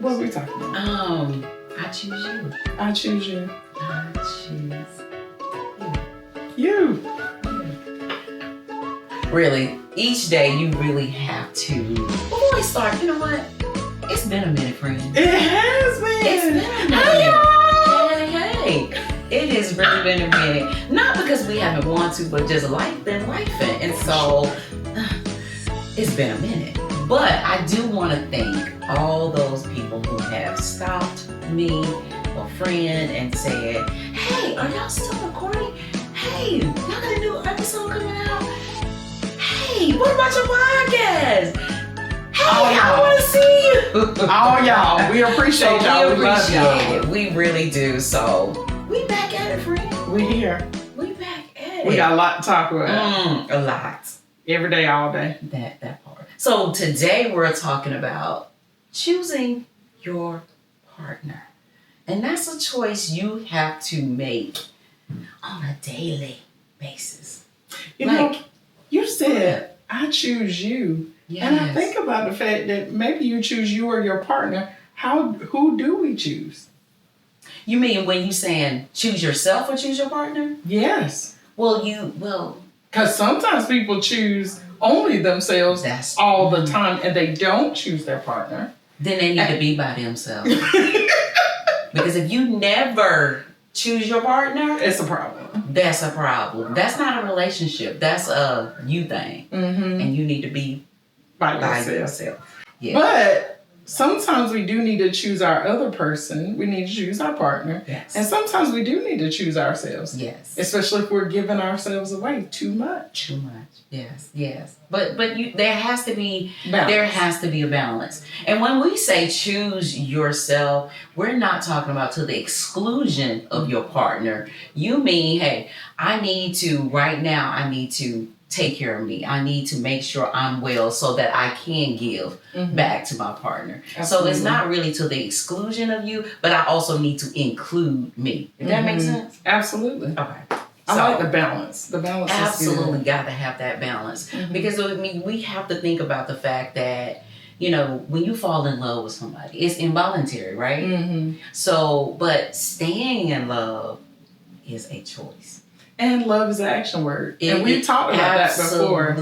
What are we talking about? I choose you. I choose you. I choose You. Really, each day you really have to. Before we start, you know what? It's been a minute, friend. It has been. It's been a minute. Hey. It has really been a minute. Not because we haven't wanted to, but just life been lifing. And so, it's been a minute. But I do want to thank all those people who have stopped me or friend and said, hey, are y'all still recording? Hey, y'all got a new episode coming out? Hey, what about your podcast? Hey, I want to see you. All y'all, we appreciate y'all. We love appreciate y'all. it. We really do. So, we back at it, friend. We here. We back at it. We got a lot to talk about. A lot. Every day, all day. That part. So today we're talking about choosing your partner. And that's a choice you have to make on a daily basis. You know, you said, I choose you. Yes. And I think about the fact that maybe you choose you or your partner. Who do we choose? You mean when you saying choose yourself or choose your partner? Yes. Well, because sometimes people choose only themselves all the time and they don't choose their partner. Then they need to be by themselves. Because if you never choose your partner, it's a problem. That's a problem. That's not a relationship. That's a you thing. Mm-hmm. And you need to be by yourself. Yeah. But sometimes we do need to choose our other person. We need to choose our partner. Yes. And sometimes we do need to choose ourselves. Yes. Especially if we're giving ourselves away too much. Too much. Yes. But there has to be balance. There has to be a balance. And when we say choose yourself, we're not talking about to the exclusion of your partner. You mean, hey, I need to take care of me. I need to make sure I'm well so that I can give back to my partner. Absolutely. So it's not really to the exclusion of you, but I also need to include me. If that makes sense? Absolutely. Okay. I like the balance. The balance absolutely is got to have that balance. Because I mean, we have to think about the fact that, you know, when you fall in love with somebody, it's involuntary, right? Mm-hmm. So, but staying in love is a choice. And love is an action word. And we've talked about that before.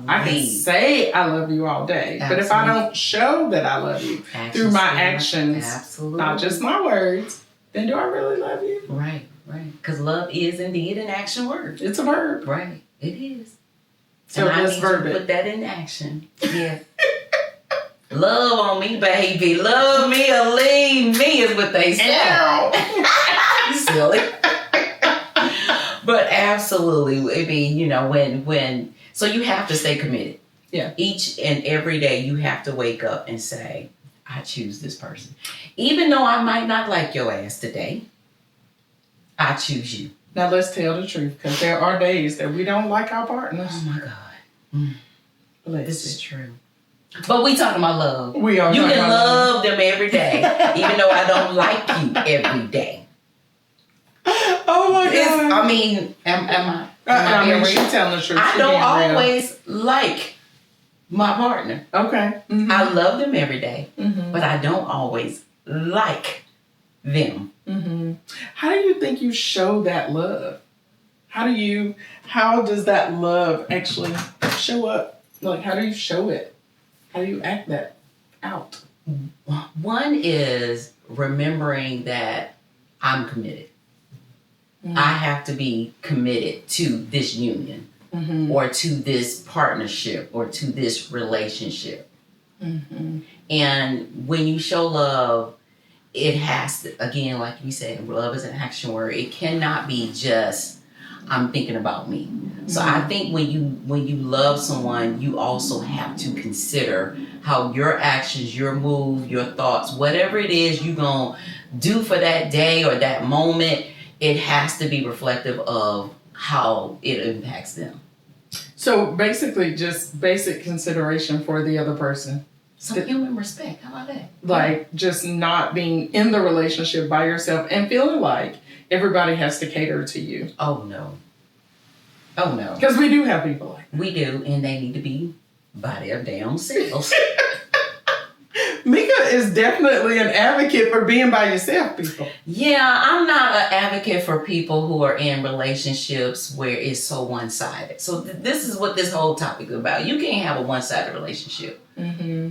I can say I love you all day. But if I don't show that I love you through my actions, not just my words, then do I really love you? Right. Because love is indeed an action word. It's a verb. Right. It is. So and let's I need verb to it. put that in action. Yeah. Love on me, baby. Love me or leave me is what they say. Silly. But absolutely, I mean, you know, when so you have to stay committed. Yeah. Each and every day you have to wake up and say, I choose this person. Even though I might not like your ass today, I choose you. Now let's tell the truth, because there are days that we don't like our partners. Oh my God. This is true. But we talking about love. We are. You can love them every day, even though I don't like you every day. Oh my God. I mean, am I she's telling the truth. I don't always like my partner. Okay. Mm-hmm. I love them every day, but I don't always like them. Mm-hmm. How do you think you show that love? How does that love actually show up? Like, how do you show it? How do you act that out? One is remembering that I'm committed. I have to be committed to this union or to this partnership or to this relationship. And when you show love, it has to, again, like you said, love is an action word. It cannot be just, I'm thinking about me. So I think when you love someone, you also have to consider how your actions, your move, your thoughts, whatever it is you're going to do for that day or that moment, it has to be reflective of how it impacts them. So basically just basic consideration for the other person. Some human respect. How about that? Like just not being in the relationship by yourself and feeling like everybody has to cater to you. Oh, no. Because we do have people like that. We do, and they need to be by their damn selves. Mika is definitely an advocate for being by yourself, people. Yeah, I'm not an advocate for people who are in relationships where it's so one-sided. So this is what this whole topic is about. You can't have a one-sided relationship. Mm-hmm.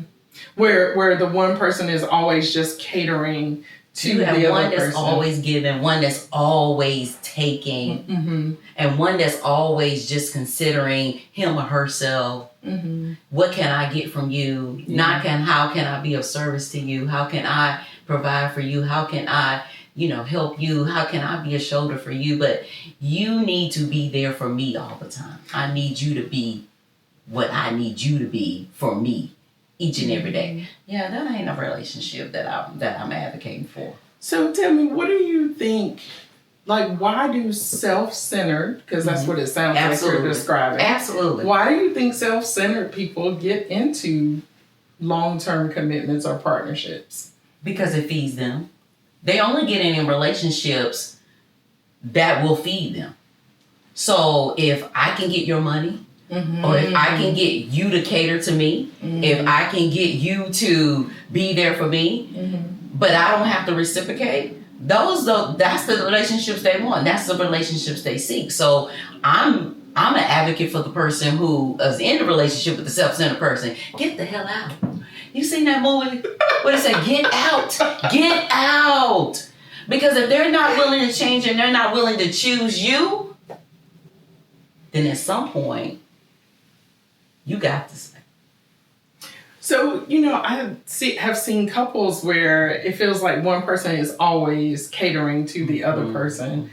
Where the one person is always just catering to the other person. One that's always giving, one that's always taking, mm-hmm. and one that's always just considering him or herself. Mm-hmm. What can I get from you? Yeah. How can I be of service to you? How can I provide for you? How can I, help you? How can I be a shoulder for you? But you need to be there for me all the time. I need you to be what I need you to be for me each and every day. Yeah, that ain't a relationship that I'm advocating for. So tell me, what do you think? Like, why do self-centered, because that's what it sounds like you're describing. Absolutely. Why do you think self-centered people get into long-term commitments or partnerships? Because it feeds them. They only get in relationships that will feed them. So if I can get your money, or if I can get you to cater to me, if I can get you to be there for me, but I don't have to reciprocate, that's the relationships they want. That's the relationships they seek. So I'm an advocate for the person who is in a relationship with the self-centered person. Get the hell out. You seen that movie? What it said? Get out. Get out. Because if they're not willing to change and they're not willing to choose you, then at some point, you got to say. So, I have seen couples where it feels like one person is always catering to the other person.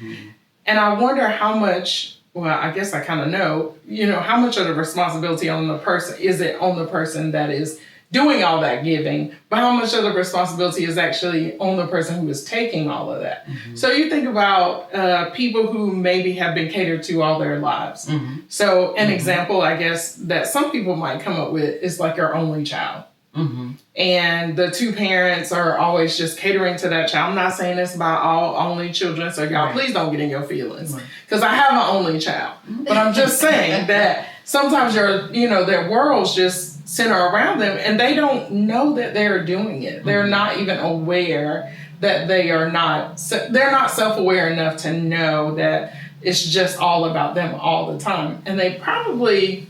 And I wonder how much, well, I guess I kind of know, how much of the responsibility on the person is it on the person that is doing all that giving, but how much of the responsibility is actually on the person who is taking all of that. So you think about people who maybe have been catered to all their lives. So an example, I guess, that some people might come up with is like your only child. And the two parents are always just catering to that child. I'm not saying this about all only children, so y'all please don't get in your feelings, because I have an only child. But I'm just saying that sometimes their worlds just center around them, and they don't know that they're doing it. They're not even aware that they're not self-aware enough to know that it's just all about them all the time. And they probably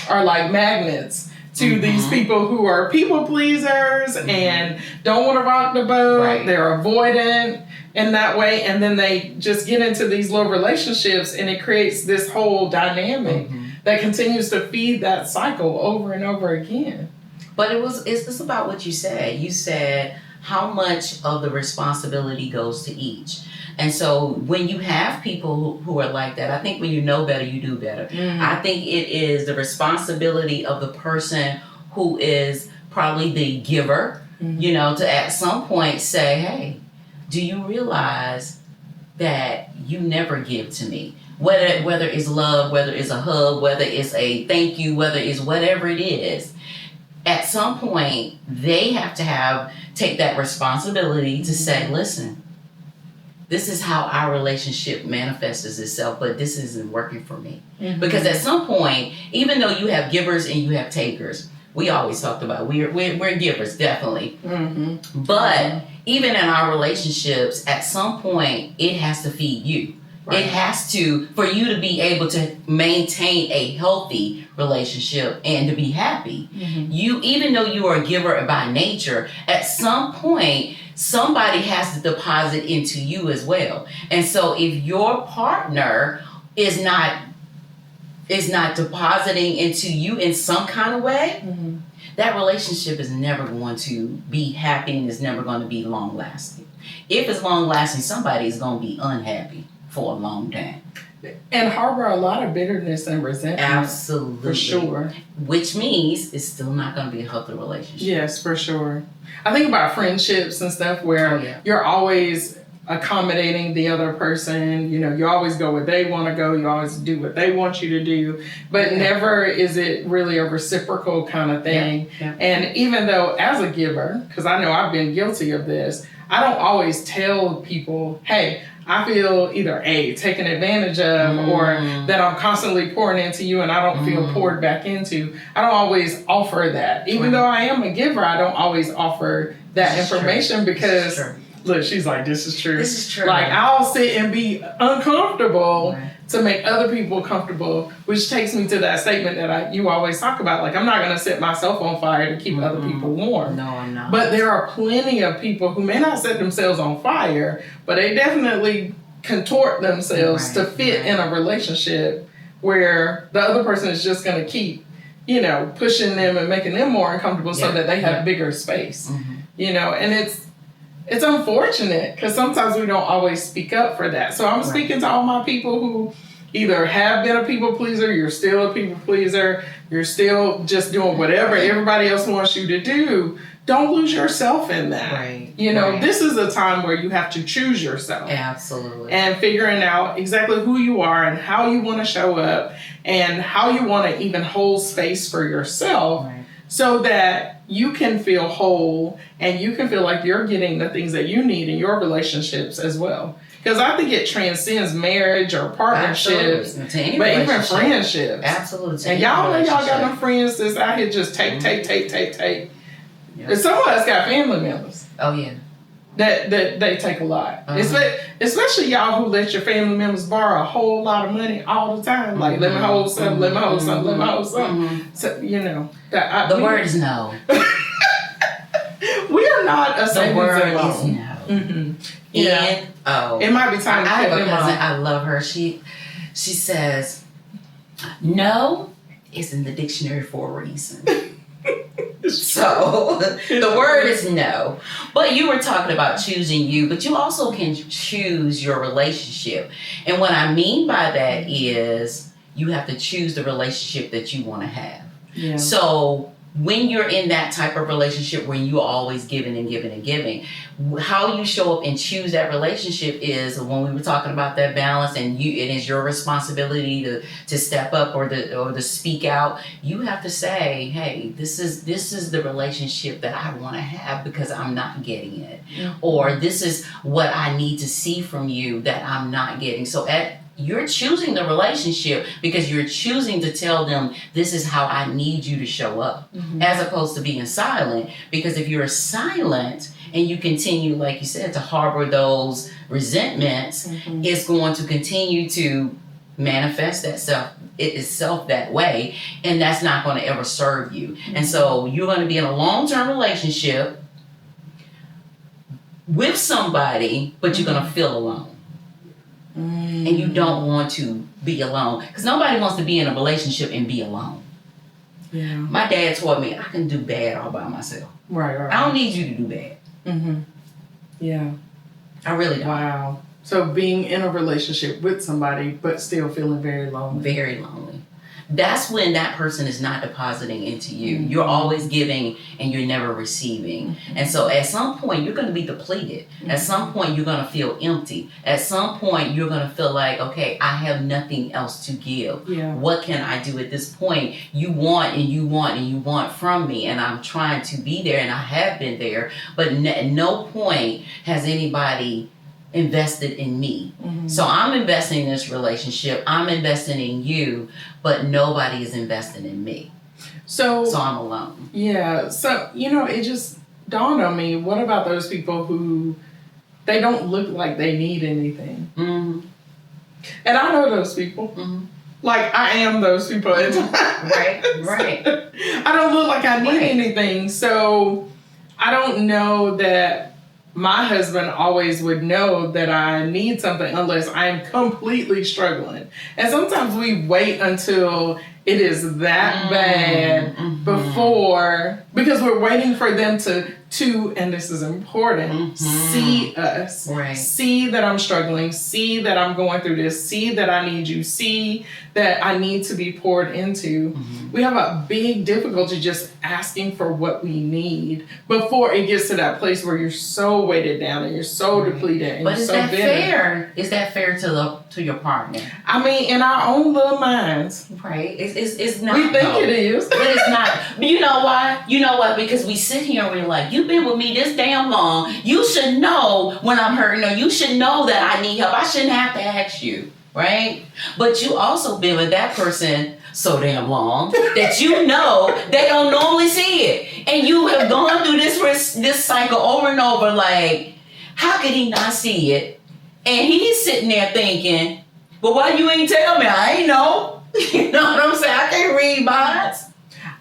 are like magnets to these people who are people pleasers and don't want to rock the boat. Right. They're avoidant in that way. And then they just get into these little relationships, and it creates this whole dynamic that continues to feed that cycle over and over again. But it's about what you said. You said how much of the responsibility goes to each. And so when you have people who are like that, I think when you know better, you do better. I think it is the responsibility of the person who is probably the giver, to at some point say, hey, do you realize that you never give to me? Whether it's love, whether it's a hug, whether it's a thank you, whether it's whatever it is, at some point they have to take that responsibility to say, listen, this is how our relationship manifests itself, but this isn't working for me. Because at some point, even though you have givers and you have takers, we always talked about we're givers, definitely. But even in our relationships, at some point, it has to feed you. Right. It has to, for you to be able to maintain a healthy relationship and to be happy. You, even though you are a giver by nature, at some point, somebody has to deposit into you as well. And so if your partner is not depositing into you in some kind of way, that relationship is never going to be happy and is never going to be long lasting. If it's long lasting, somebody is going to be unhappy for a long time. And harbor a lot of bitterness and resentment. Absolutely. For sure. Which means it's still not going to be a healthy relationship. Yes, for sure. I think about friendships and stuff where you're always accommodating the other person. You always go where they want to go. You always do what they want you to do. But never is it really a reciprocal kind of thing. And even though as a giver, because I know I've been guilty of this, I don't always tell people, hey, I feel either taken advantage of or that I'm constantly pouring into you and I don't feel poured back into, I don't always offer that. Even though I am a giver, I don't always offer that information because, look, she's like, this is true. This is true. Like, I'll sit and be uncomfortable to make other people comfortable, which takes me to that statement that you always talk about. Like, I'm not going to set myself on fire to keep other people warm. No, I'm not. But there are plenty of people who may not set themselves on fire, but they definitely contort themselves to fit in a relationship where the other person is just going to keep, pushing them and making them more uncomfortable so that they have bigger space. And it's unfortunate because sometimes we don't always speak up for that. So I'm speaking to all my people who either have been a people pleaser, you're still a people pleaser, you're still just doing whatever everybody else wants you to do. Don't lose yourself in that. This is a time where you have to choose yourself. Absolutely. And figuring out exactly who you are and how you want to show up and how you want to even hold space for yourself so that you can feel whole and you can feel like you're getting the things that you need in your relationships as well. Because I think it transcends marriage or partnerships, but even friendships. Absolutely. And y'all know y'all got them friends that's out here just take. Yep. And some of us got family members. Oh, yeah. That they take a lot. Especially y'all who let your family members borrow a whole lot of money all the time. Like, let me hold something, let me hold something, let me hold something. So, the word is no. We are not a savings The word alone. is no. It might be time to I have cut a them cousin, off. I love her. She says, no is in the dictionary for a reason. So the word is no. But you were talking about choosing you, but you also can choose your relationship. And what I mean by that is you have to choose the relationship that you want to have. Yeah. So when you're in that type of relationship where you're always giving and giving and giving, how you show up and choose that relationship is when we were talking about that balance, and it is your responsibility to step up or to speak out. You have to say, hey, this is the relationship that I want to have because I'm not getting it. Or this is what I need to see from you that I'm not getting. So you're choosing the relationship because you're choosing to tell them this is how I need you to show up, as opposed to being silent. Because if you're silent and you continue, like you said, to harbor those resentments, it's going to continue to manifest itself that way, and that's not going to ever serve you. And so you're going to be in a long-term relationship with somebody, but you're going to feel alone. And you don't want to be alone. Because nobody wants to be in a relationship and be alone. Yeah. My dad taught me I can do bad all by myself. Right. I don't need you to do bad. Yeah. I really don't. Wow. So being in a relationship with somebody, but still feeling very lonely. Very lonely. That's when that person is not depositing into you. You're always giving and you're never receiving. And so at some point, you're going to be depleted. At some point, you're going to feel empty. At some point, you're going to feel like, okay, I have nothing else to give. Yeah. What can I do at this point? You want and you want and you want from me. And I'm trying to be there, and I have been there. But at no point has anybody invested in me. So I'm investing in this relationship. I'm investing in you, but nobody is investing in me. So I'm alone. Yeah. So, it just dawned on me, what about those people who they don't look like they need anything? And I know those people. Like, I am those people at times. Right. I don't look like I need anything. So I don't know that my husband always would know that I need something unless I am completely struggling. And sometimes we wait until it is that bad before, because we're waiting for them to, and this is important, see us. See that I'm struggling. See that I'm going through this. See that I need you. See that I need to be poured into. We have a big difficulty just asking for what we need before it gets to that place where you're so weighted down and you're so depleted and but you're so bitter. But is that fair? Is that fair to your partner? I mean, in our own little minds. Right. It's not. We think it is. But it's not. But you know why? You know what? Because we sit here and we're like, you you've been with me this damn long. You should know when I'm hurting, or you should know that I need help. I shouldn't have to ask you, right? But you also been with that person so damn long that you know they don't normally see it. And you have gone through this cycle over and over, like, how could he not see it? And he's sitting there thinking, but why you ain't tell me? I ain't know. You know what I'm saying? I can't read minds.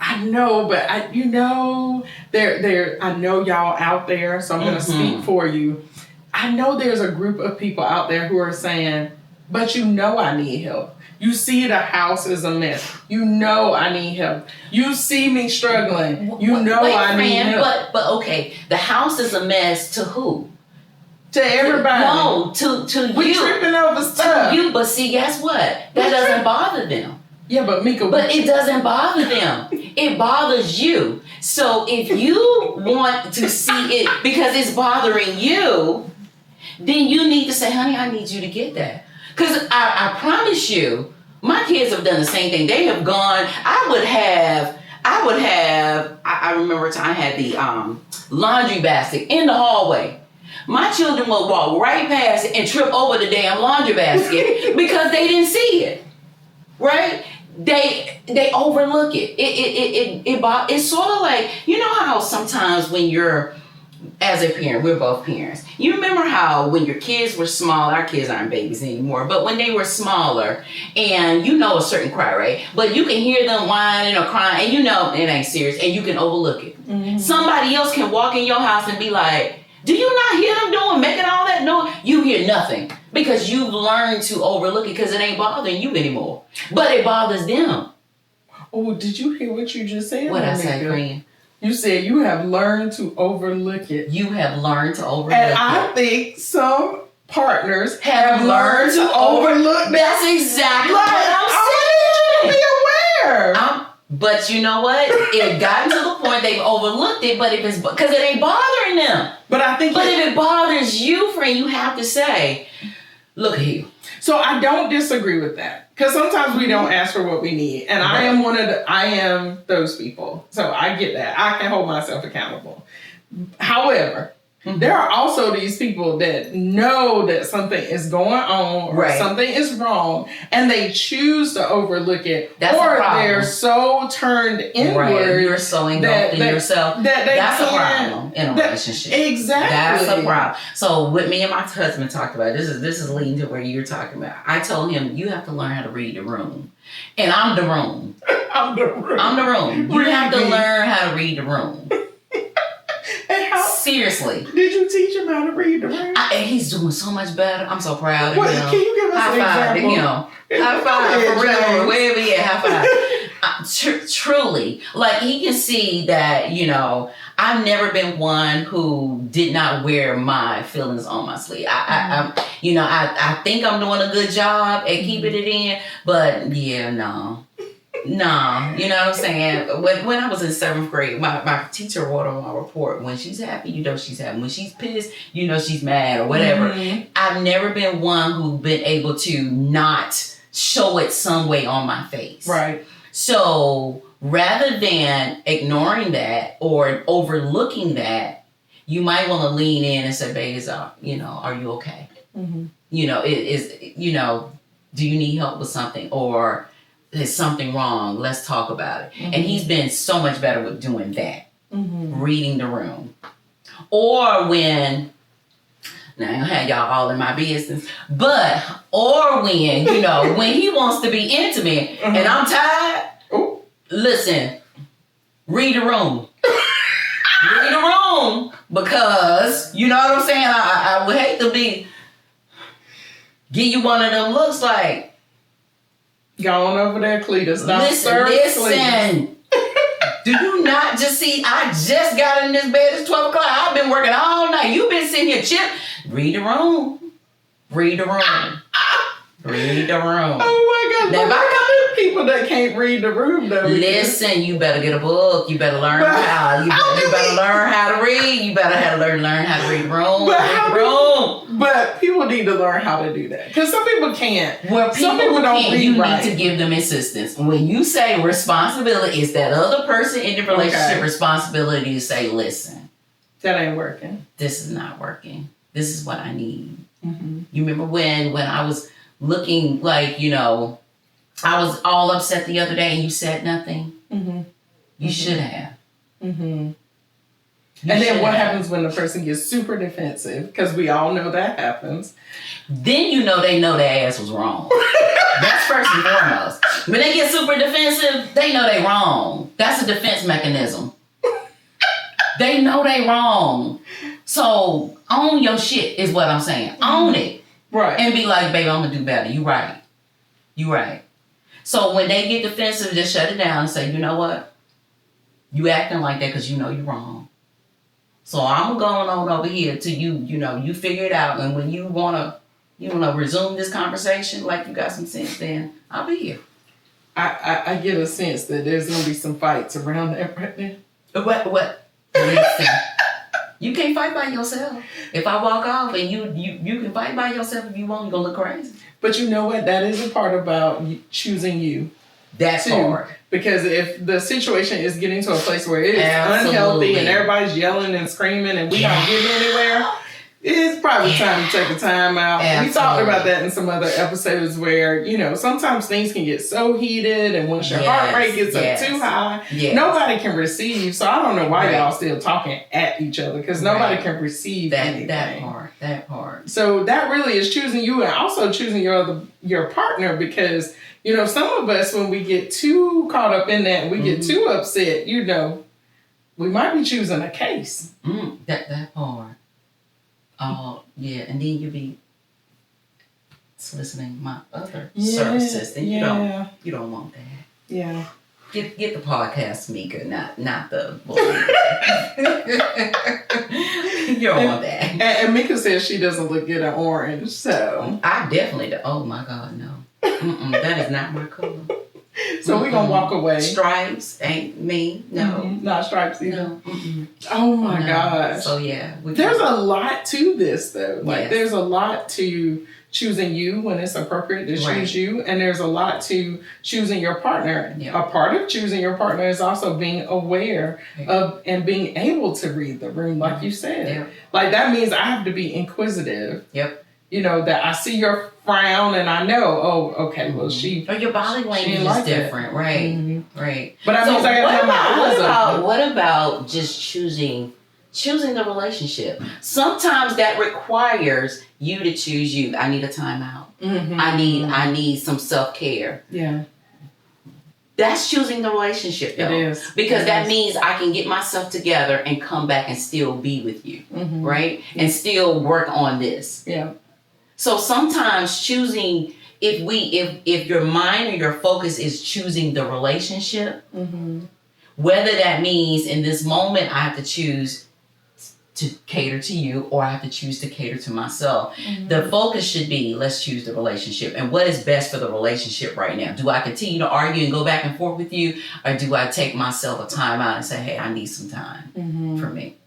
I know, but I know y'all out there, so I'm going to speak for you. I know there's a group of people out there who are saying, but you know I need help. You see the house is a mess. You know I need help. You see me struggling. You know I need help. But okay, the house is a mess to who? To everybody. No, to we you. Tripping over stuff. To you, but see, guess what? That doesn't bother them. Yeah, but Mika. But it doesn't bother them. It bothers you. So if you want to see it because it's bothering you, then you need to say, honey, I need you to get that. Because I promise you, my kids have done the same thing. They have gone, I remember a time I had the laundry basket in the hallway. My children will walk right past it and trip over the damn laundry basket because they didn't see it, right? They overlook it. It's sort of like, you know how sometimes when you're, as a parent, we're both parents. You remember how when your kids were small, our kids aren't babies anymore, but when they were smaller and you know a certain cry, right? But you can hear them whining or crying and you know it ain't serious and you can overlook it. Mm-hmm. Somebody else can walk in your house and be like, do you not hear them making all that noise? You hear nothing because you've learned to overlook it because it ain't bothering you anymore. But it bothers them. Oh, did you hear what you just said? What I said, friend? You said you have learned to overlook it. You have learned to overlook and it. I think some partners have learned to overlook. That's exactly what I'm saying. Be aware. But you know what? It gotten to the point they've overlooked it, but if it's because it ain't bothering them. But if it bothers you, friend, you have to say, look here. So I don't disagree with that. Because sometimes we don't ask for what we need. And right. I am those people. So I get that. I can hold myself accountable. However, there are also these people that know that something is going on or something is wrong and they choose to overlook it. That's or a problem. They're so turned inward. Right. You're so engulfed in yourself. That's a problem in a relationship. Exactly. That's a problem. So what me and my husband talked about, this is leading to where you're talking about. I told him, you have to learn how to read the room. And I'm the room. I'm the room. You have to learn how to read the room. Seriously. Did you teach him how to read the room? He's doing so much better. I'm so proud of him. Can you give us an example? High five for real. Wherever he at, high five. Truly. Like, he can see that, I've never been one who did not wear my feelings on my sleeve. I think I'm doing a good job at keeping it in, but yeah, no. No, you know what I'm saying? When I was in 7th grade, my teacher wrote on my report, when she's happy, you know she's happy. When she's pissed, you know she's mad or whatever. Mm-hmm. I've never been one who's been able to not show it some way on my face. Right. So rather than ignoring that or overlooking that, you might want to lean in and say, babe, are you okay? Mm-hmm. Do you need help with something? Or there's something wrong. Let's talk about it. Mm-hmm. And he's been so much better with doing that. Mm-hmm. Reading the room. Or when, now I ain't gonna have y'all all in my business, or when, when he wants to be intimate and I'm tired, listen, read the room. Read the room because, you know what I'm saying? I would hate to give you one of them looks like, go on over there, Cletus. Listen. Do you not just see? I just got in this bed. It's 12 o'clock. I've been working all night. You've been sitting here, Chip. Read the room. Read the room. Read the room. Oh my God. Now, if I come to people that can't read the room, though. Listen, you better get a book. You better learn how. You better learn how to read. You better learn how to read the room. But people need to learn how to do that. Because some people can't. Some people don't read you right. Need to give them assistance. When you say responsibility, it's that other person in the relationship responsibility to say, listen. That ain't working. This is not working. This is what I need. You remember when I was looking like, I was all upset the other day and you said nothing? You should have. And then what happens when the person gets super defensive? Because we all know that happens. Then they know their ass was wrong. That's first and foremost. When they get super defensive, they know they wrong. That's a defense mechanism. They know they wrong. So own your shit is what I'm saying. Own it. Right. And be like, baby, I'm going to do better. You right. So when they get defensive, just shut it down and say, you know what? You acting like that because you know you're wrong. So I'm going on over here till you figure it out. And when you want to resume this conversation like you got some sense, then I'll be here. I get a sense that there's going to be some fights around that right now. What? Listen, you can't fight by yourself. If I walk off and you can fight by yourself if you want, you're going to look crazy. But you know what? That is a part about choosing you. That's hard. Because if the situation is getting to a place where it is unhealthy and everybody's yelling and screaming and we not getting anywhere, it's probably time to take a time out. Absolutely. We talked about that in some other episodes where, sometimes things can get so heated and once your heart rate gets up too high, nobody can receive. So I don't know why y'all still talking at each other because nobody can receive anything. That part. So that really is choosing you and also choosing your partner because, some of us, when we get too caught up in that and we get too upset, we might be choosing a case. That part. Oh, yeah, and then you be soliciting my other services, and you don't want that. Yeah. Get the podcast, Mika, not the boy. You don't want that. And Mika says she doesn't look good in orange, so I definitely do. Oh my God, no. That is not my color. So we're going to walk away. Stripes ain't me. No. Not stripes either. No. Oh my gosh. So yeah. There's a lot to this though. Like there's a lot to choosing you when it's appropriate to choose you. And there's a lot to choosing your partner. Yeah. A part of choosing your partner is also being aware of and being able to read the room, like you said. Yeah. Like that means I have to be inquisitive. Yep. That I see your frown and I know, well, or your body language is different, right? Right. But I mean, I got to have my eyes open. What about just choosing the relationship? Sometimes that requires you to choose you. I need a timeout. I need some self-care. Yeah. That's choosing the relationship, though. It is. Because that means I can get myself together and come back and still be with you, right? And still work on this. Yeah. So sometimes choosing, if your mind or your focus is choosing the relationship, whether that means in this moment I have to choose to cater to you or I have to choose to cater to myself. The focus should be, let's choose the relationship and what is best for the relationship right now. Do I continue to argue and go back and forth with you, or do I take myself a time out and say, hey, I need some time for me?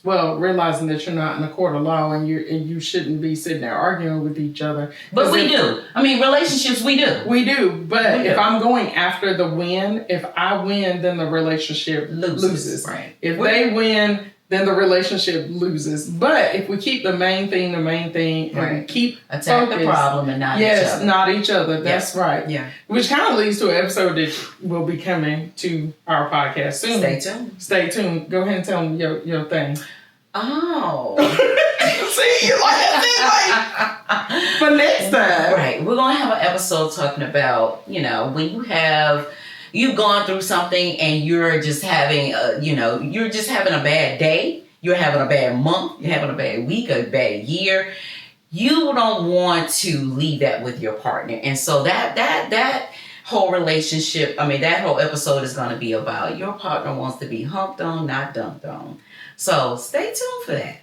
Well, realizing that you're not in a court of law and you shouldn't be sitting there arguing with each other. But we do. I mean, relationships, we do. We do. But if I'm going after the win, if I win, then the relationship loses. Right. If they win, then the relationship loses. But if we keep the main thing, and we keep attack the problem and not each other. Yes, not each other. That's right. Yeah. Which kind of leads to an episode that will be coming to our podcast soon. Stay tuned. Go ahead and tell them your thing. Oh. See, you like for next time. Right. We're going to have an episode talking about, when you've gone through something and you're just having you're just having a bad day, you're having a bad month, you're having a bad week, a bad year. You don't want to leave that with your partner. And so that whole relationship, that whole episode is going to be about your partner wants to be humped on, not dumped on. So stay tuned for that.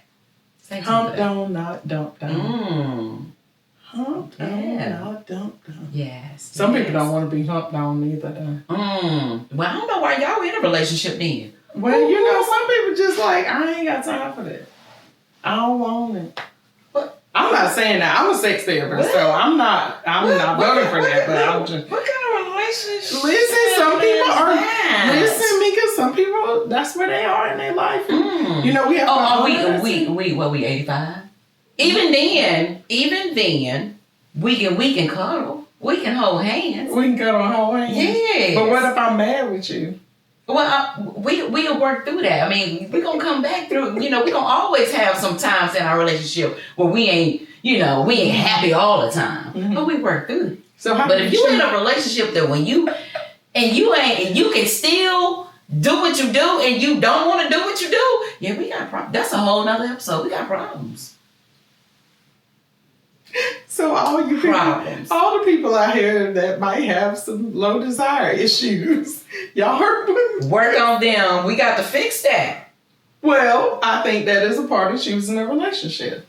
Humped on, not dumped on. Humped on, not dumped on. Yes. Some people don't want to be humped on either, though. Well, I don't know why y'all in a relationship then. Well, some people just like, I ain't got time for that. I don't want it. But I'm not saying that. I'm a sex therapist, so I'm not voting for that. But I'm just. What kind of relationship? Listen, Mika, some people, that's where they are in their life. You know, we have. We 85? Even then, we can cuddle. We can hold hands. We can cuddle and hold hands. Yes. But what if I'm mad with you? Well, we'll work through that. I mean, we're going to come back through, we're going to always have some times in our relationship where we ain't happy all the time. But we work through it. But if you're in a relationship that when you can still do what you do and you don't want to do what you do, yeah, we got problems. That's a whole nother episode. We got problems. So all the people out here that might have some low desire issues, y'all work on them. We got to fix that. Well, I think that is a part of choosing a relationship.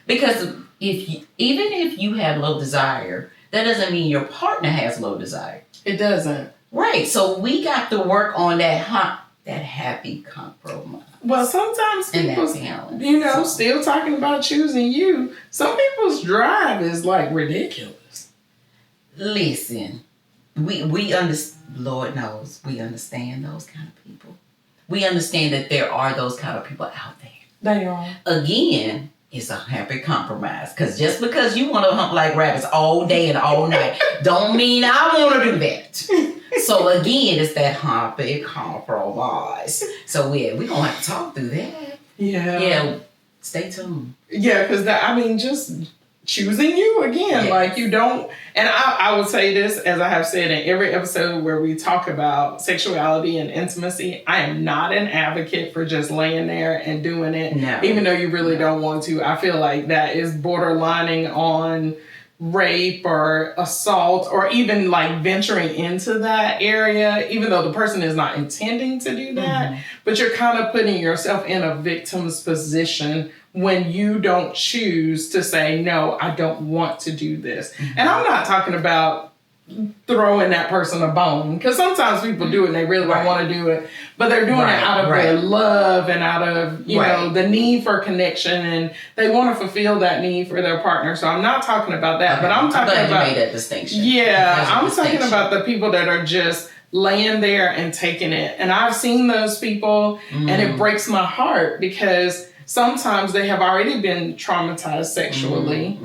Because even if you have low desire, that doesn't mean your partner has low desire. It doesn't. Right. So we got to work on that happy compromise. Well, sometimes people, still talking about choosing you. Some people's drive is like ridiculous. Listen, we understand. Lord knows we understand those kind of people. We understand that there are those kind of people out there. They are. Again, it's a happy compromise. Because just because you want to hump like rabbits all day and all night, don't mean I want to do that. So again, it's that happy compromise. So we're going to have to talk through that. Yeah. Yeah. Stay tuned. Yeah, because just choosing you again. Yes. Like you don't, and I would say this, as I have said in every episode where we talk about sexuality and intimacy, I am not an advocate for just laying there and doing it. No. Even though you really don't want to. I feel like that is borderlining on rape or assault or even like venturing into that area, even though the person is not intending to do that, but you're kind of putting yourself in a victim's position when you don't choose to say, no, I don't want to do this. And I'm not talking about throwing that person a bone, because sometimes people do it and they really don't want to do it, but they're doing it out of their love and out of, you know, the need for connection, and they want to fulfill that need for their partner. So I'm not talking about that, but I'm talking about, you made that distinction. Yeah, I'm talking about the people that are just laying there and taking it. And I've seen those people and it breaks my heart because sometimes they have already been traumatized sexually.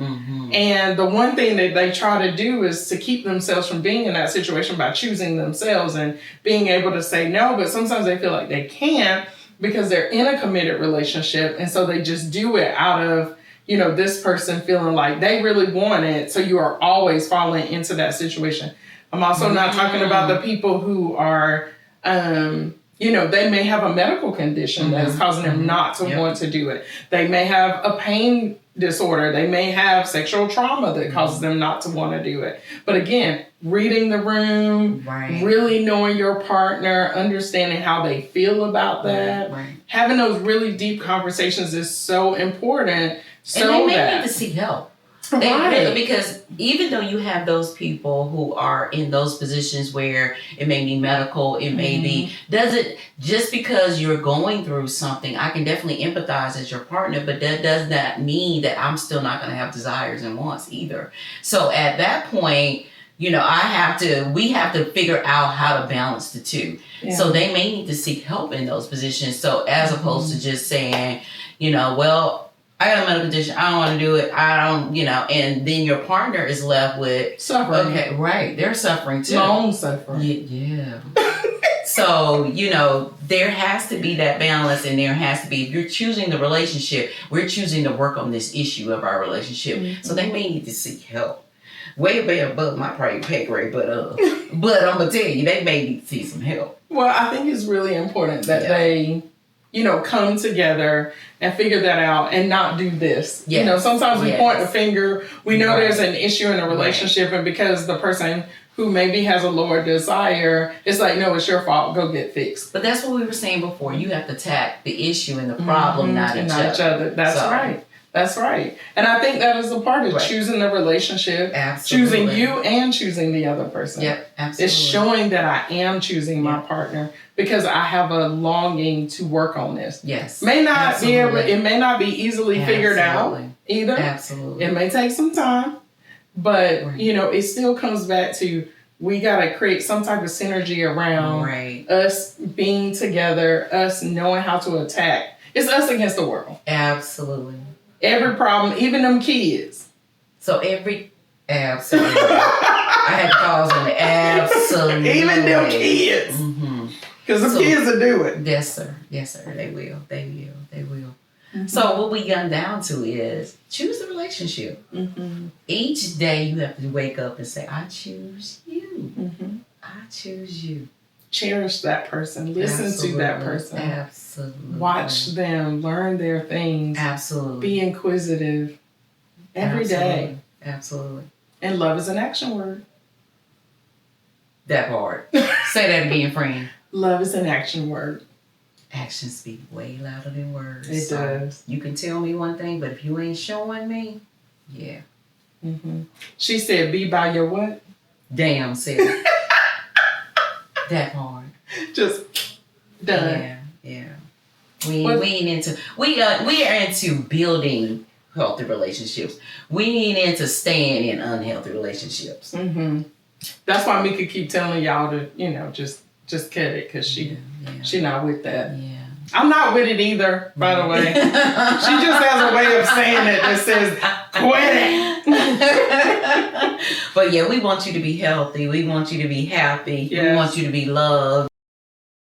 And the one thing that they try to do is to keep themselves from being in that situation by choosing themselves and being able to say no. But sometimes they feel like they can't because they're in a committed relationship. And so they just do it out of, this person feeling like they really want it. So you are always falling into that situation. I'm also not talking about the people who are, they may have a medical condition that is causing them not to want to do it. They may have a pain disorder. They may have sexual trauma that causes them not to want to do it. But again, reading the room, really knowing your partner, understanding how they feel about that, having those really deep conversations is so important. And they may need to seek help. Because even though you have those people who are in those positions where it may be medical, it may be, just because you're going through something, I can definitely empathize as your partner, but that does not mean that I'm still not going to have desires and wants either. So at that point, we have to figure out how to balance the two. Yeah. So they may need to seek help in those positions. So as opposed to just saying, I got a medical condition, I don't want to do it, I don't, and then your partner is left with suffering. Okay, right. They're suffering too. Long suffering. Yeah. So, there has to be that balance, and there has to be, if you're choosing the relationship, we're choosing to work on this issue of our relationship. So they may need to seek help. Way above my pay grade, but I'm going to tell you, they may need to see some help. Well, I think it's really important that they come together and figure that out and not do this. Yes. Sometimes we point the finger. We know there's an issue in a relationship, and because the person who maybe has a lower desire, it's like, no, it's your fault. Go get fixed. But that's what we were saying before. You have to attack the issue and the problem, not each other. That's right. That's right. And I think that is a part of choosing the relationship, choosing you and choosing the other person. Yep, absolutely. It's showing that I am choosing my partner because I have a longing to work on this. Yes. It may not be easily figured out either. Absolutely. It may take some time, but it still comes back to we got to create some type of synergy around us being together, us knowing how to attack. It's us against the world. Absolutely. Every problem, even them kids. So absolutely. I had to pause on it. Absolutely. Even them kids. Because the kids will do it. Yes, sir. Yes, sir. They will. So what we got down to is choose the relationship. Each day you have to wake up and say, I choose you. I choose you. Cherish that person. Listen to that person. Absolutely. Watch them. Learn their things. Absolutely. Be inquisitive. Every day. Absolutely. And love is an action word. That part. Say that again, friend. Love is an action word. Actions speak way louder than words. It does. You can tell me one thing, but if you ain't showing me, She said, be by your what? Damn self. That part. Just done. Yeah. We are into building healthy relationships. We ain't into staying in unhealthy relationships. That's why Mika keep telling y'all to, just cut it, because she not with that. Yeah. I'm not with it either, by the way. She just has a way of saying it that says, quit it. But yeah, we want you to be healthy. We want you to be happy. Yes. We want you to be loved.